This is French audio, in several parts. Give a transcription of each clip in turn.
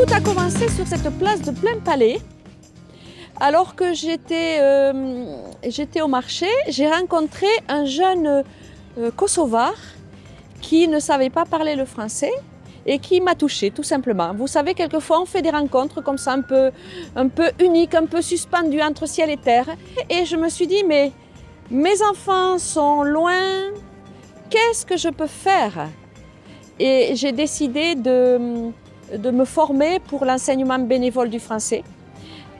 Tout a commencé sur cette place de Plein Palais. Alors que j'étais au marché, j'ai rencontré un jeune kosovar qui ne savait pas parler le français et qui m'a touchée, tout simplement. Vous savez, quelquefois, on fait des rencontres comme ça, un peu uniques, un peu suspendues entre ciel et terre. Et je me suis dit, mais mes enfants sont loin, qu'est-ce que je peux faire? Et j'ai décidé de me former pour l'enseignement bénévole du français.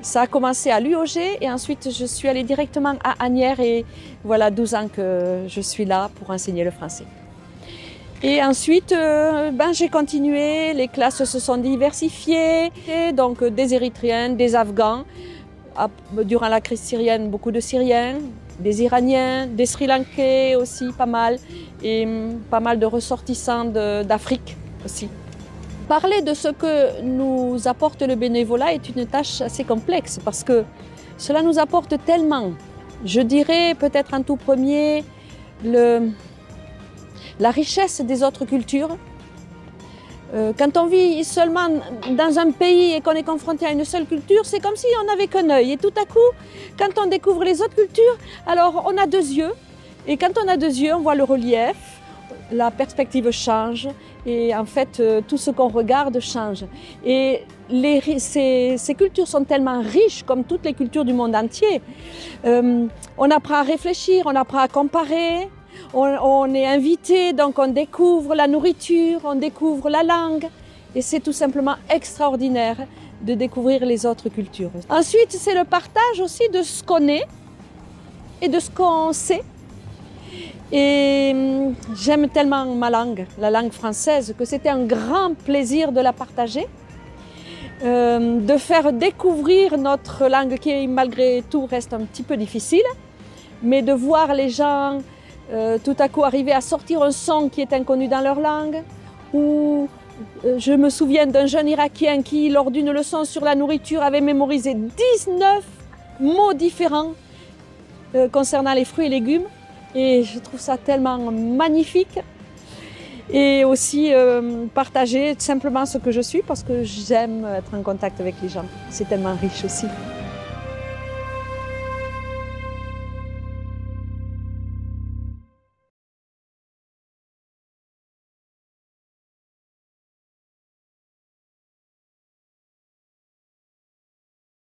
Ça a commencé à l'UOG et ensuite je suis allée directement à Asnières et voilà 12 ans que je suis là pour enseigner le français. Et ensuite, j'ai continué, les classes se sont diversifiées, donc des Érythréens, des Afghans, durant la crise syrienne, beaucoup de Syriens, des Iraniens, des Sri Lankais aussi, pas mal, et pas mal de ressortissants d'Afrique aussi. Parler de ce que nous apporte le bénévolat est une tâche assez complexe parce que cela nous apporte tellement. Je dirais peut-être en tout premier la richesse des autres cultures. Quand on vit seulement dans un pays et qu'on est confronté à une seule culture, c'est comme si on n'avait qu'un œil. Et tout à coup, quand on découvre les autres cultures, alors on a deux yeux. Et quand on a deux yeux, on voit le relief, la perspective change et en fait tout ce qu'on regarde change. Et ces cultures sont tellement riches comme toutes les cultures du monde entier. On apprend à réfléchir, on apprend à comparer, on est invité, donc on découvre la nourriture, on découvre la langue et c'est tout simplement extraordinaire de découvrir les autres cultures. Ensuite, c'est le partage aussi de ce qu'on est et de ce qu'on sait. Et j'aime tellement ma langue, la langue française, que c'était un grand plaisir de la partager, de faire découvrir notre langue qui malgré tout reste un petit peu difficile, mais de voir les gens tout à coup arriver à sortir un son qui est inconnu dans leur langue, ou je me souviens d'un jeune Irakien qui, lors d'une leçon sur la nourriture, avait mémorisé 19 mots différents concernant les fruits et légumes. Et je trouve ça tellement magnifique. Et aussi partager simplement ce que je suis parce que j'aime être en contact avec les gens. C'est tellement riche aussi.